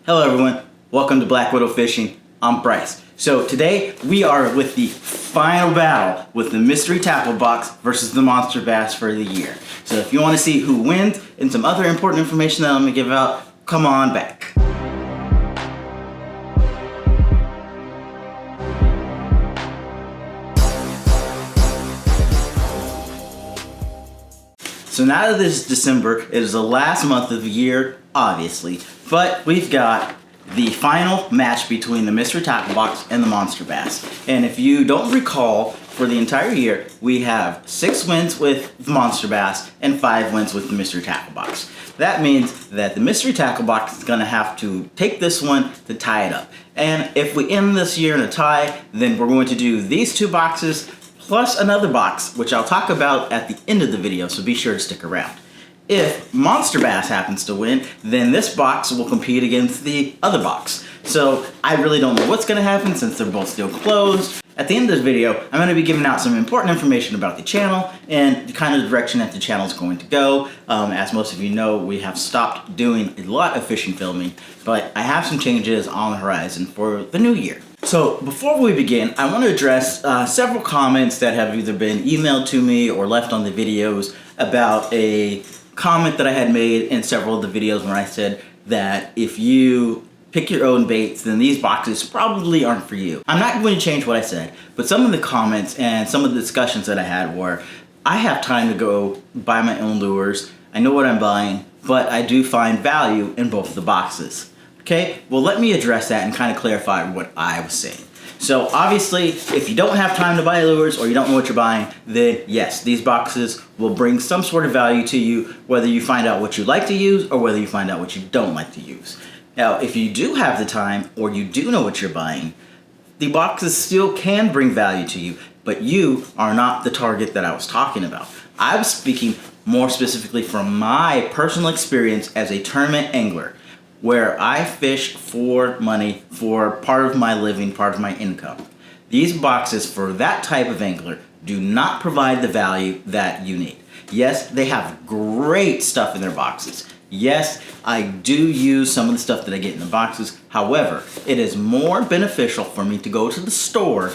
Hello everyone, welcome to Black Widow Fishing. I'm Bryce. So today we are with the final battle with the mystery tackle box versus the monster bass for the year. So if you want to see who wins and some other important information that I'm going to give out, come on back. So now that this is December, it is the last month of the year, obviously, but we've got the final match between the mystery tackle box and the monster bass. And if you don't recall, for the entire year, we have 6 wins with the monster bass and 5 wins with the mystery tackle box. That means that the mystery tackle box is gonna have to take this one to tie it up. And if we end this year in a tie, then we're going to do these 2 boxes plus another box, which I'll talk about at the end of the video, so be sure to stick around. If Monster Bass happens to win, then this box will compete against the other box. So I really don't know what's gonna happen since they're both still closed. At the end of this video, I'm gonna be giving out some important information about the channel and the kind of direction that the channel is going to go. As most of you know, we have stopped doing a lot of fishing filming, but I have some changes on the horizon for the new year. So before we begin, I want to address several comments that have either been emailed to me or left on the videos about a comment that I had made in several of the videos where I said that if you pick your own baits, then these boxes probably aren't for you. I'm not going to change what I said, but some of the comments and some of the discussions that I had were, I have time to go buy my own lures, I know what I'm buying, but I do find value in both of the boxes. Okay, well let me address that and kind of clarify what I was saying. So obviously, if you don't have time to buy lures or you don't know what you're buying, then yes, these boxes will bring some sort of value to you, whether you find out what you like to use or whether you find out what you don't like to use. Now, if you do have the time or you do know what you're buying, the boxes still can bring value to you, but you are not the target that I was talking about. I was speaking more specifically from my personal experience as a tournament angler, where I fish for money, for part of my living, part of my income. These boxes for that type of angler do not provide the value that you need. Yes, they have great stuff in their boxes. Yes, I do use some of the stuff that I get in the boxes. However, it is more beneficial for me to go to the store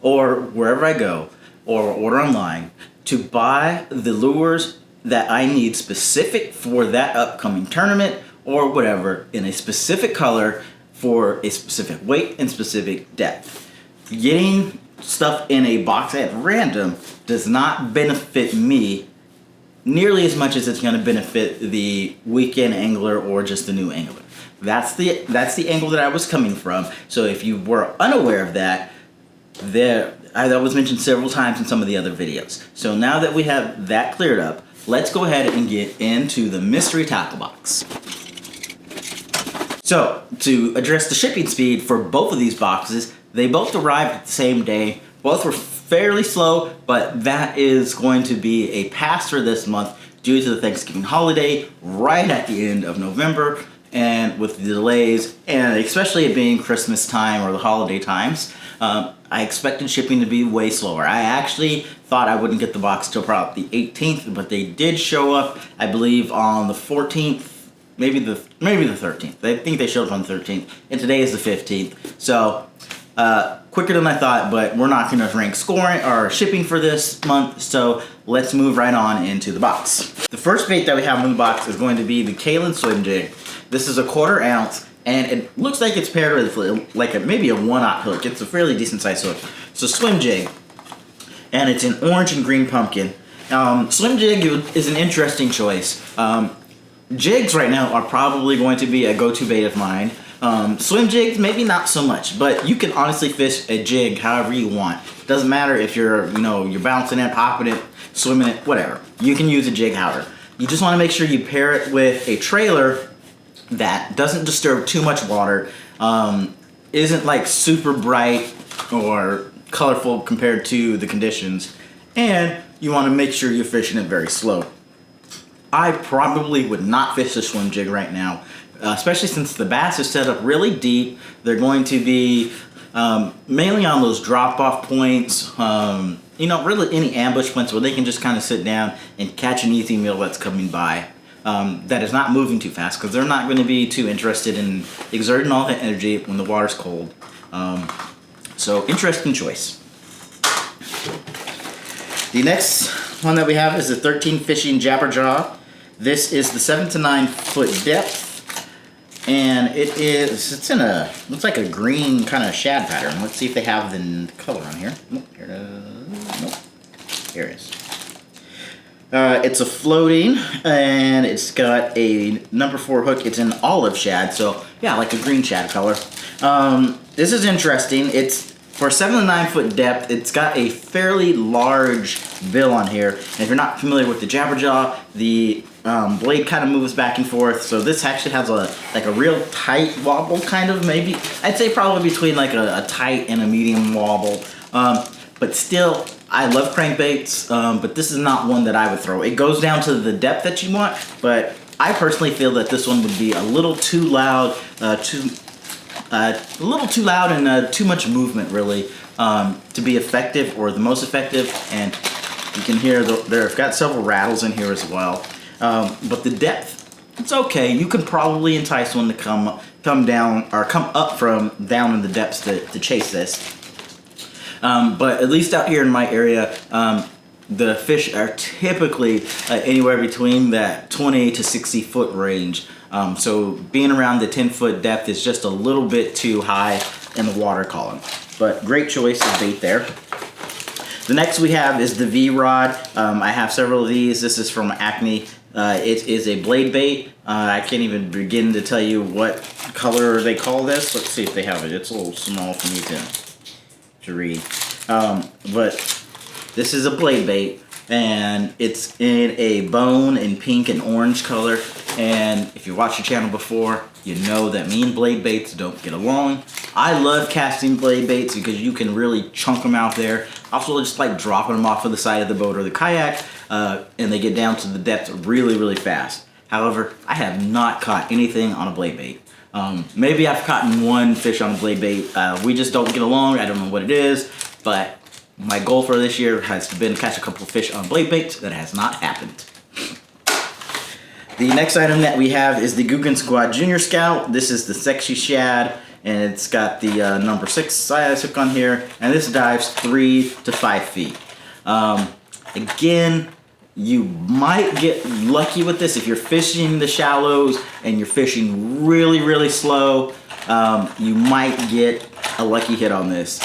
or wherever I go or order online to buy the lures that I need specific for that upcoming tournament or whatever in a specific color for a specific weight and specific depth. Getting stuff in a box at random does not benefit me nearly as much as it's going to benefit the weekend angler or just the new angler. That's the angle that I was coming from. So if you were unaware of that, that was mentioned several times in some of the other videos. So now that we have that cleared up, let's go ahead and get into the mystery tackle box. So, to address the shipping speed for both of these boxes, they both arrived at the same day. Both were fairly slow, but that is going to be a pass for this month due to the Thanksgiving holiday right at the end of November, and with the delays, and especially it being Christmas time or the holiday times, I expected shipping to be way slower. I actually thought I wouldn't get the box till probably the 18th, but they did show up, I believe, on the 14th. Maybe the 13th. I think they showed up on the 13th, and today is the 15th. So quicker than I thought, but we're not going to rank scoring or shipping for this month. So let's move right on into the box. The first bait that we have in the box is going to be the Kalen Swim Jig. This is a 1/4 ounce, and it looks like it's paired with like maybe a 1/0 hook. It's a fairly decent size hook. So swim jig, and it's an orange and green pumpkin. Swim jig is an interesting choice. Jigs right now are probably going to be a go-to bait of mine. Swim jigs, maybe not so much, but you can honestly fish a jig however you want. Doesn't matter if you're bouncing it, hopping it, swimming it, whatever. You can use a jig however. You just want to make sure you pair it with a trailer that doesn't disturb too much water, isn't like super bright or colorful compared to the conditions, and you want to make sure you're fishing it very slow. I probably would not fish the swim jig right now, especially since the bass is set up really deep. They're going to be mainly on those drop-off points, really any ambush points where they can just kind of sit down and catch an easy meal that's coming by. that is not moving too fast, because they're not going to be too interested in exerting all the energy when the water's cold. So interesting choice. The next one that we have is the 13 Fishing Jabberjaw. This is the 7 to 9 foot depth. And it's in a, looks like a green kind of shad pattern. Let's see if they have the color on here. Nope, here it is. Nope. Here it is. It's a floating, and it's got a number 4 hook. It's an olive shad, so yeah, like a green shad color. This is interesting. It's for 7 to 9 foot depth. It's got a fairly large bill on here. And if you're not familiar with the Jabberjaw, the blade kind of moves back and forth. So this actually has a real tight wobble, kind of, maybe. I'd say probably between like a tight and a medium wobble. But still, I love crankbaits, but this is not one that I would throw. It goes down to the depth that you want, but I personally feel that this one would be a little too loud, and too much movement, really, to be effective, or the most effective. And you can hear they've got several rattles in here as well. But the depth, it's okay. You can probably entice one to come down, or come up from down in the depths to chase this. But at least out here in my area, the fish are typically anywhere between that 20 to 60 foot range. So being around the 10 foot depth is just a little bit too high in the water column. But great choice of bait there. The next we have is the V-Rod. I have several of these. This is from Acme. It is a blade bait. I can't even begin to tell you what color they call this. Let's see if they have it. It's a little small for me to read. But this is a blade bait, and it's in a bone in pink and orange color. And if you watched the channel before, you know that me and blade baits don't get along. I love casting blade baits because you can really chunk them out there. Also, just like dropping them off of the side of the boat or the kayak, and they get down to the depth really, really fast. However, I have not caught anything on a blade bait. Maybe I've caught one fish on a blade bait. We just don't get along. I don't know what it is, but my goal for this year has been to catch a couple of fish on blade baits. That has not happened. The next item that we have is the Googan Squad Junior Scout. This is the Sexy Shad, and it's got the number 6 size hook on here, and this dives 3 to 5 feet. Again, you might get lucky with this if you're fishing the shallows and you're fishing really, really slow. You might get a lucky hit on this.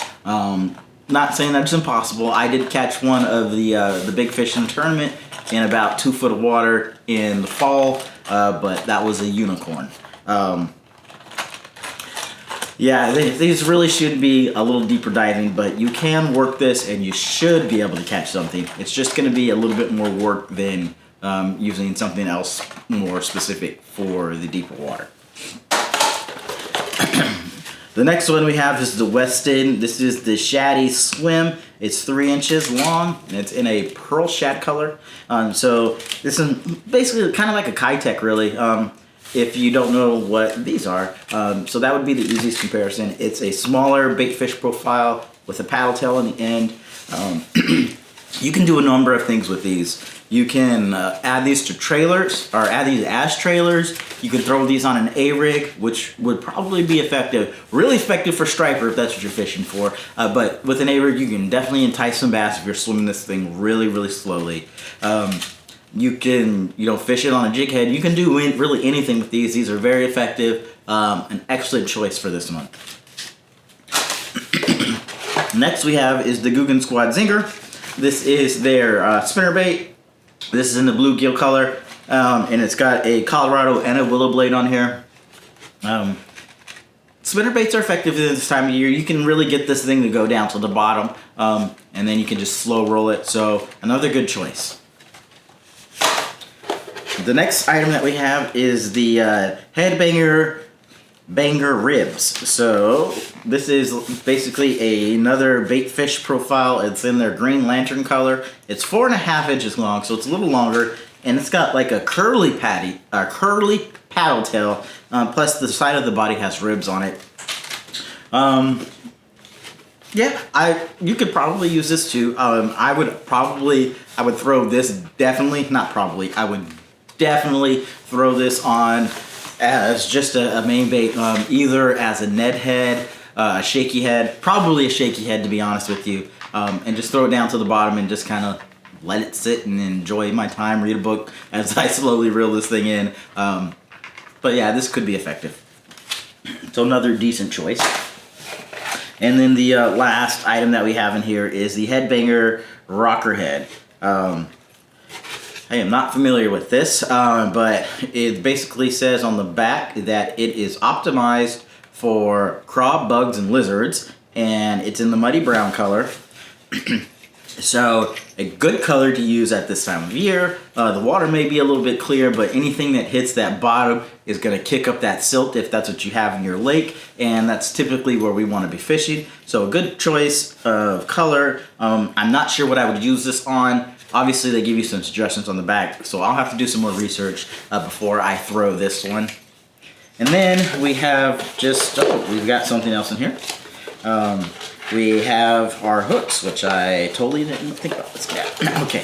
Not saying that's impossible. I did catch one of the big fish in the tournament in about 2 foot of water in the fall, but that was a unicorn. Yeah, these really should be a little deeper diving, but you can work this and you should be able to catch something. It's just going to be a little bit more work than using something else more specific for the deeper water. The next one we have is the Weston. This is the Shaddy Swim. It's 3 inches long, and it's in a pearl shad color. So this is basically kind of like a Kitech, really, if you don't know what these are. So that would be the easiest comparison. It's a smaller bait fish profile with a paddle tail on the end. You can do a number of things with these. You can add these to trailers, or add these as trailers. You can throw these on an A-rig, which would probably be effective. Really effective for striper if that's what you're fishing for. But with an A-rig, you can definitely entice some bass if you're swimming this thing really, really slowly. You can, fish it on a jig head. You can do really anything with these. These are very effective. An excellent choice for this month. Next we have is the Googan Squad Zinger. This is their spinnerbait. This is in the bluegill color, and it's got a Colorado and a willow blade on here. Spinnerbaits are effective this time of year. You can really get this thing to go down to the bottom, and then you can just slow roll it. So another good choice. The next item that we have is the Headbanger Banger Ribs. So this is basically another bait fish profile. It's in their green lantern color. It's 4.5 inches long, so it's a little longer, and it's got like a curly paddle tail. Plus the side of the body has ribs on it. Yeah, you could probably use this too. I would throw this definitely, not probably, I would definitely throw this on as just a main bait, either as a Ned head, a shaky head, probably a shaky head to be honest with you, and just throw it down to the bottom and just kind of let it sit and enjoy my time, read a book as I slowly reel this thing in. But yeah, this could be effective. So another decent choice. And then the last item that we have in here is the Headbanger Rocker Head. I am not familiar with this, but it basically says on the back that it is optimized for craw, bugs, and lizards, and it's in the muddy brown color. So a good color to use at this time of year. The water may be a little bit clear, but anything that hits that bottom is going to kick up that silt if that's what you have in your lake, and that's typically where we want to be fishing. So a good choice of color. I'm not sure what I would use this on. Obviously they give you some suggestions on the back, so I'll have to do some more research before I throw this one. And then we have just, we've got something else in here. We have our hooks, which I totally didn't think about this guy. Okay,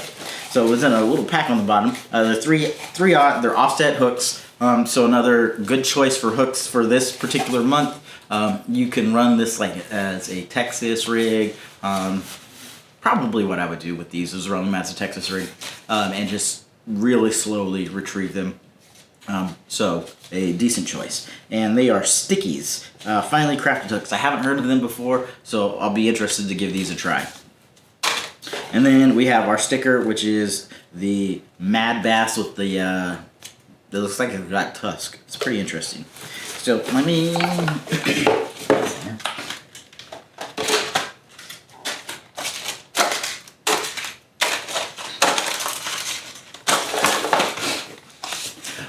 so it was in a little pack on the bottom. They're they're offset hooks. So another good choice for hooks for this particular month. You can run this like as a Texas rig. Probably what I would do with these is run them as a Texas rig and just really slowly retrieve them. So a decent choice. And they are stickies, finely crafted hooks. I haven't heard of them before, so I'll be interested to give these a try. And then we have our sticker, which is the Mad Bass with the, it looks like it's got tusk. It's pretty interesting. So let me...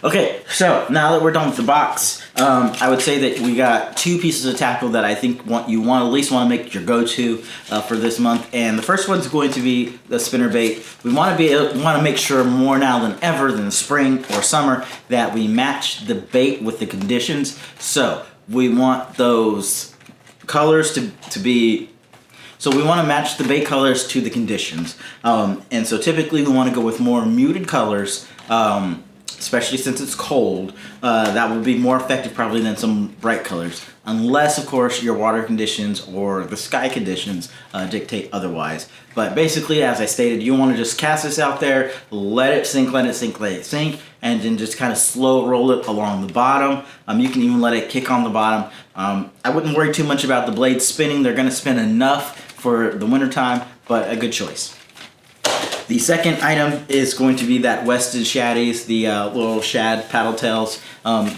Okay, so now that we're done with the box, I would say that we got two pieces of tackle that I think you at least want to make your go-to for this month. And the first one's going to be the spinnerbait. We want to make sure more now than ever than the spring or summer that we match the bait with the conditions. So we want those colors to be. So we want to match the bait colors to the conditions. And so typically we want to go with more muted colors. Especially since it's cold, that will be more effective probably than some bright colors. Unless, of course, your water conditions or the sky conditions dictate otherwise. But basically, as I stated, you want to just cast this out there, let it sink, let it sink, let it sink, and then just kind of slow roll it along the bottom. You can even let it kick on the bottom. I wouldn't worry too much about the blades spinning. They're going to spin enough for the wintertime, but a good choice. The second item is going to be that Wested Shaddies, the little shad paddle tails.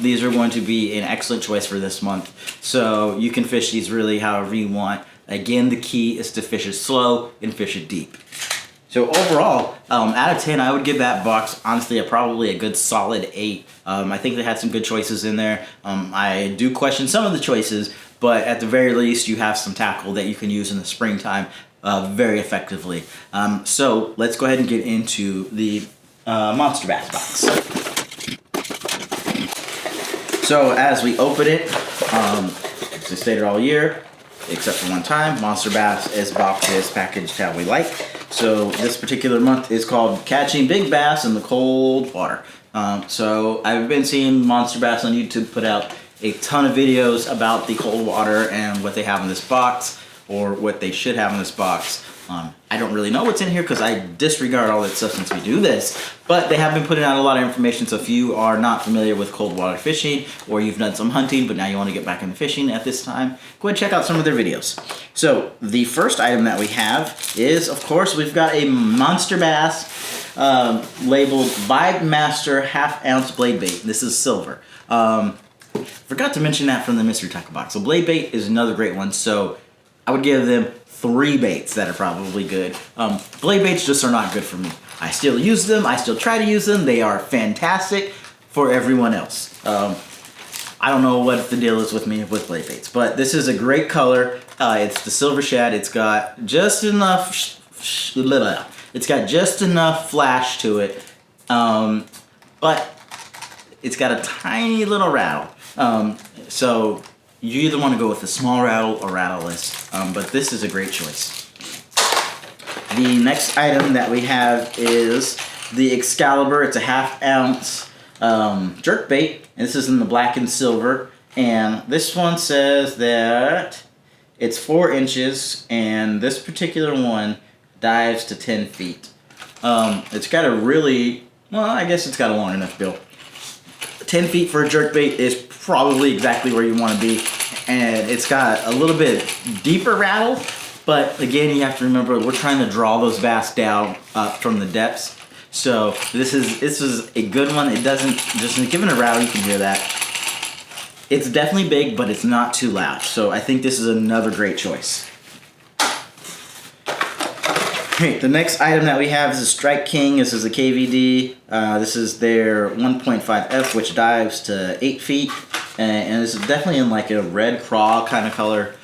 These are going to be an excellent choice for this month. So you can fish these really however you want. Again, the key is to fish it slow and fish it deep. So overall, out of 10, I would give that box, honestly, probably a good solid 8. I think they had some good choices in there. I do question some of the choices, but at the very least, you have some tackle that you can use in the springtime very effectively. So let's go ahead and get into the Monsterbass box. So as we open it, as I stated all year, except for one time, Monsterbass is boxes packaged how we like. So this particular month is called Catching Big Bass in the Cold Water. So I've been seeing Monsterbass on YouTube put out a ton of videos about the cold water and what they have in this box, or what they should have in this box. I don't really know what's in here because I disregard all that stuff since we do this, but they have been putting out a lot of information. So if you are not familiar with cold water fishing, or you've done some hunting but now you want to get back into fishing at this time, go ahead and check out some of their videos. So the first item that we have is, of course, we've got a Monsterbass labeled Vibe Master half-ounce blade bait. This is silver. Forgot to mention that from the mystery tackle box. So blade bait is another great one. So I would give them 3 baits that are probably good. Blade baits just are not good for me. I still use them. I still try to use them. They are fantastic for everyone else. I don't know what the deal is with me with blade baits, but this is a great color. It's the silver shad. It's got just enough. It's got just enough flash to it, but it's got a tiny little rattle. So you either want to go with a small rattle or rattleless, but this is a great choice. The next item that we have is the Excalibur. It's a 1/2 ounce jerk bait, and this is in the black and silver. And this one says that it's 4 inches, and this particular one dives to 10 feet. It's got a really, well, I guess it's got a long enough bill. 10 feet for a jerkbait is probably exactly where you want to be, and it's got a little bit deeper rattle, but again, you have to remember we're trying to draw those bass down from the depths. So this is a good one. It doesn't, just given a rattle, you can hear that. It's definitely big, but it's not too loud. So I think this is another great choice. Okay, the next item that we have is a Strike King. This is a KVD. This is their 1.5F, which dives to 8 feet. And this is definitely in like a red craw kind of color.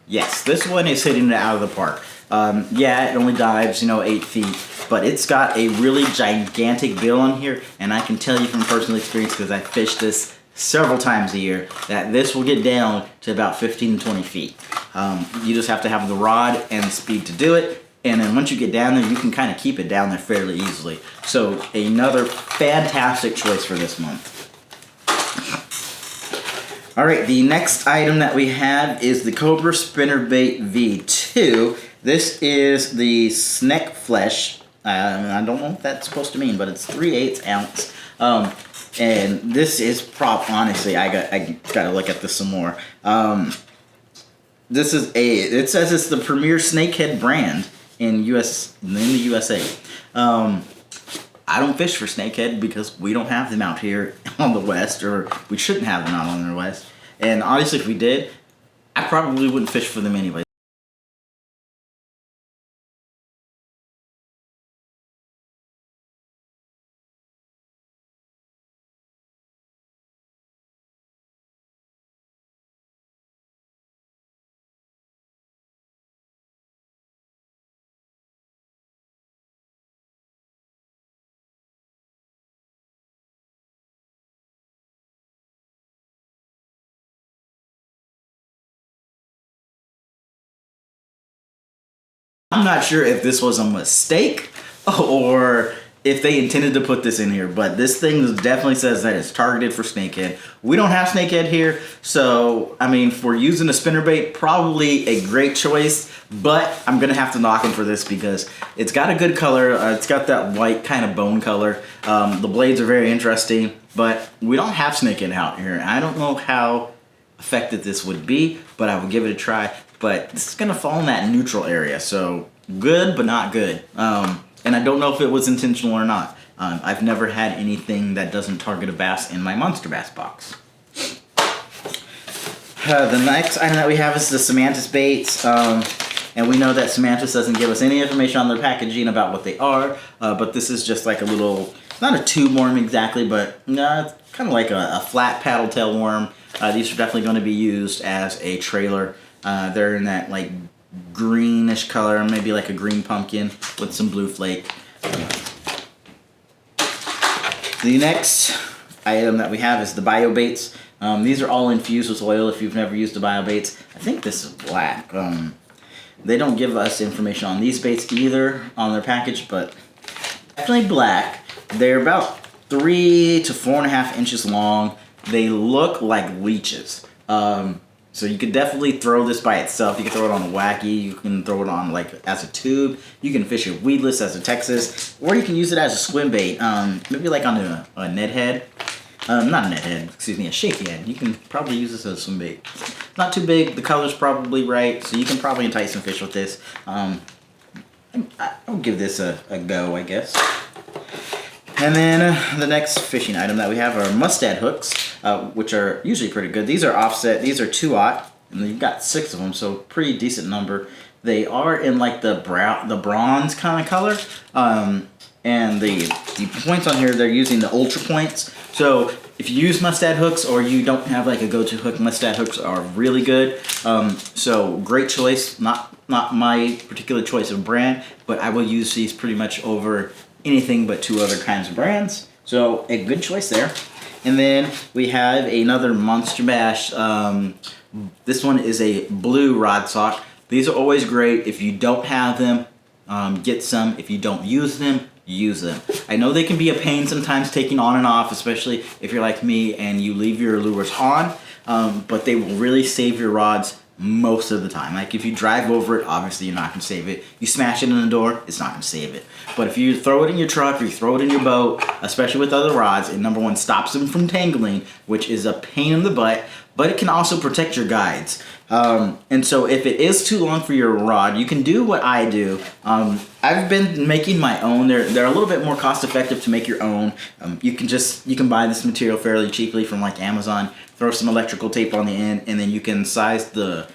Yes, this one is hitting it out of the park. Yeah, it only dives, 8 feet. But it's got a really gigantic bill on here. And I can tell you from personal experience, because I fish this several times a year, that this will get down to about 15 to 20 feet. You just have to have the rod and the speed to do it, and then once you get down there, you can kind of keep it down there fairly easily. So another fantastic choice for this month. Alright, the next item that we have is the Cobra Spinnerbait V2. This is the Sneck Flesh. I don't know what that's supposed to mean, but it's 3/8 ounce. And this is honestly, I gotta look at this some more. This is it says it's the premier snakehead brand in the USA. I don't fish for snakehead because we don't have them out here on the west, or we shouldn't have them out on the west. And honestly, if we did, I probably wouldn't fish for them anyway. I'm not sure if this was a mistake or if they intended to put this in here, but this thing definitely says that it's targeted for snakehead. We don't have snakehead here, so I mean, for using a spinnerbait, probably a great choice, but I'm gonna have to knock him for this because it's got a good color. It's got that white kind of bone color. The blades are very interesting, but we don't have snakehead out here. I don't know how effective this would be, but I will give it a try. But this is gonna fall in that neutral area, so good but not good. And I don't know if it was intentional or not. I've never had anything that doesn't target a bass in my Monsterbass box. The next item that we have is the Semantis baits. And we know that Semantis doesn't give us any information on their packaging about what they are, but this is just like a little, not a tube worm exactly, but it's kind of like a flat paddle tail worm. These are definitely going to be used as a trailer. They're in that like greenish color, maybe like a green pumpkin with some blue flake. The next item that we have is the bio baits. These are all infused with oil if you've never used the bio baits. I think this is black. They don't give us information on these baits either on their package, but definitely black. They're about 3 to 4.5 inches long. They look like leeches. So you could definitely throw this by itself. You can throw it on a wacky. You can throw it on like as a tube. You can fish it weedless as a Texas, or you can use it as a swim bait. Maybe like on a net head. Not a net head, excuse me, a shaky head. You can probably use this as a swim bait. Not too big. The color's probably right, so you can probably entice some fish with this. I'll give this a go, I guess. And then the next fishing item that we have are mustad hooks, which are usually pretty good. These are offset. These are 2/0, and you've got 6 of them, so pretty decent number. They are in like the bronze kind of color, and the points on here, they're using the ultra points. So if you use mustad hooks or you don't have like a go-to hook, mustad hooks are really good. So great choice. Not my particular choice of brand, but I will use these pretty much over anything but 2 other kinds of brands. So a good choice there. And then we have another Monsterbass. This one is a blue rod sock. These are always great. If you don't have them, get some. If you don't use them, use them. I know they can be a pain sometimes taking on and off, especially if you're like me and you leave your lures on, but they will really save your rods most of the time. Like if you drive over it, obviously you're not going to save it. You smash it in the door, it's not going to save it. But if you throw it in your truck or you throw it in your boat, especially with other rods, it number one stops them from tangling, which is a pain in the butt, but it can also protect your guides. And so if it is too long for your rod, you can do what I do. I've been making my own. They're a little bit more cost effective to make your own. You can buy this material fairly cheaply from like Amazon. Throw some electrical tape on the end, and then you can size the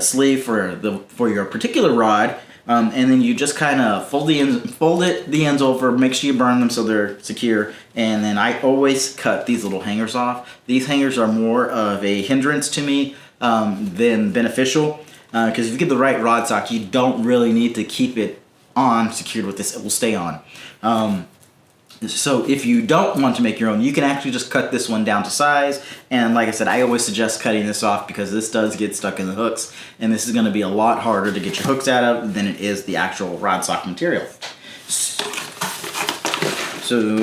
sleeve for your particular rod. And then you just kind of fold the ends over, make sure you burn them so they're secure. And then I always cut these little hangers off. These hangers are more of a hindrance to me than beneficial. Because if you get the right rod stock, you don't really need to keep it on secured with this. It will stay on. So if you don't want to make your own, you can actually just cut this one down to size. And like I said, I always suggest cutting this off because this does get stuck in the hooks. And this is going to be a lot harder to get your hooks out of than it is the actual rod stock material. So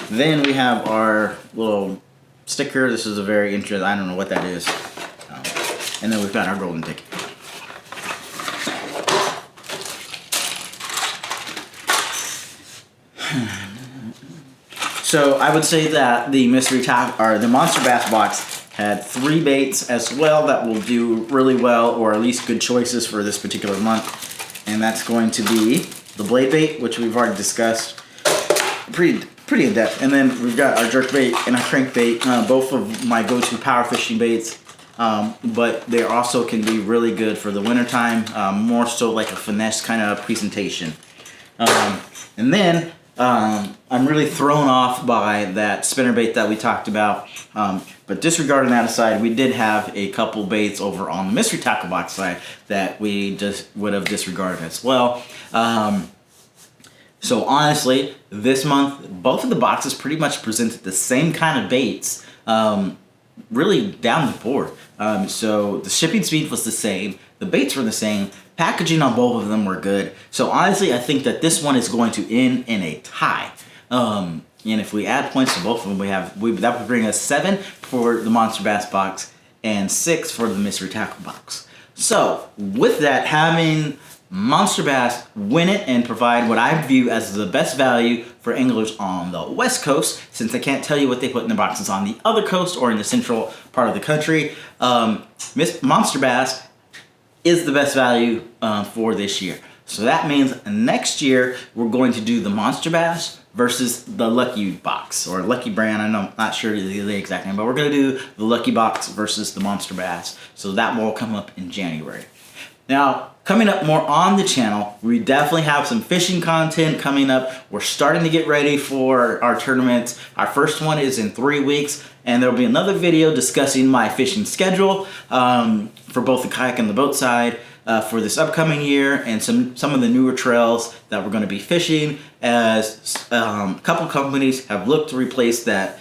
then we have our little sticker. This is a very interesting, I don't know what that is. And then we've got our golden ticket. So I would say that the the Monster Bass box had 3 baits as well that will do really well, or at least good choices for this particular month. And that's going to be the blade bait, which we've already discussed pretty in depth. And then we've got our jerk bait and our crank bait, both of my go-to power fishing baits. But they also can be really good for the wintertime, more so like a finesse kind of presentation. And then I'm really thrown off by that spinnerbait that we talked about. But disregarding that aside, we did have a couple baits over on the mystery tackle box side that we just would have disregarded as well. So honestly, this month, both of the boxes pretty much presented the same kind of baits, really down the board. So the shipping speed was the same, the baits were the same, packaging on both of them were good. So honestly, I think that this one is going to end in a tie. And if we add points to both of them, that would bring us 7 for the Monster Bass box and 6 for the mystery tackle box. So with that, having Monster Bass win it and provide what I view as the best value for anglers on the West Coast, since I can't tell you what they put in the boxes on the other coast or in the central part of the country, Monster Bass is the best value for this year. So that means next year we're going to do the Monster Bass versus the Lucky Box, or Lucky Brand. I'm not sure the exact name, but we're going to do the Lucky Box versus the Monster Bass. So that will come up in January. Now, coming up more on the channel, we definitely have some fishing content coming up. We're starting to get ready for our tournaments. Our first one is in 3 weeks, and there'll be another video discussing my fishing schedule for both the kayak and the boat side for this upcoming year, and some of the newer trails that we're going to be fishing, as a couple companies have looked to replace that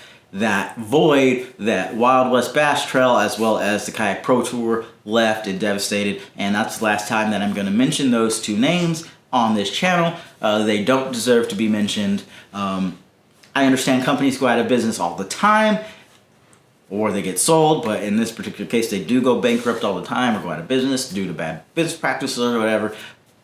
void that Wild West Bass Trail, as well as the Kayak Pro Tour, left and devastated. And that's the last time that I'm going to mention those 2 names on this channel. They don't deserve to be mentioned. I understand companies go out of business all the time, or they get sold, but in this particular case, they do go bankrupt all the time or go out of business due to bad business practices or whatever.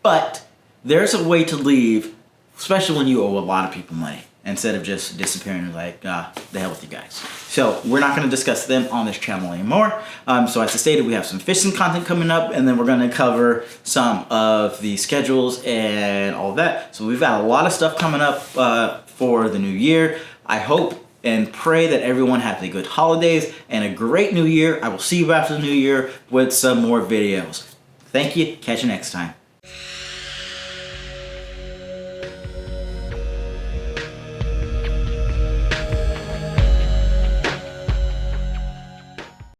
But there's a way to leave, especially when you owe a lot of people money, instead of just disappearing like, the hell with you guys. So we're not going to discuss them on this channel anymore. So as I stated, we have some fishing content coming up, and then we're going to cover some of the schedules and all that. So we've got a lot of stuff coming up for the new year. I hope and pray that everyone has a good holidays and a great new year. I will see you after the new year with some more videos. Thank you. Catch you next time.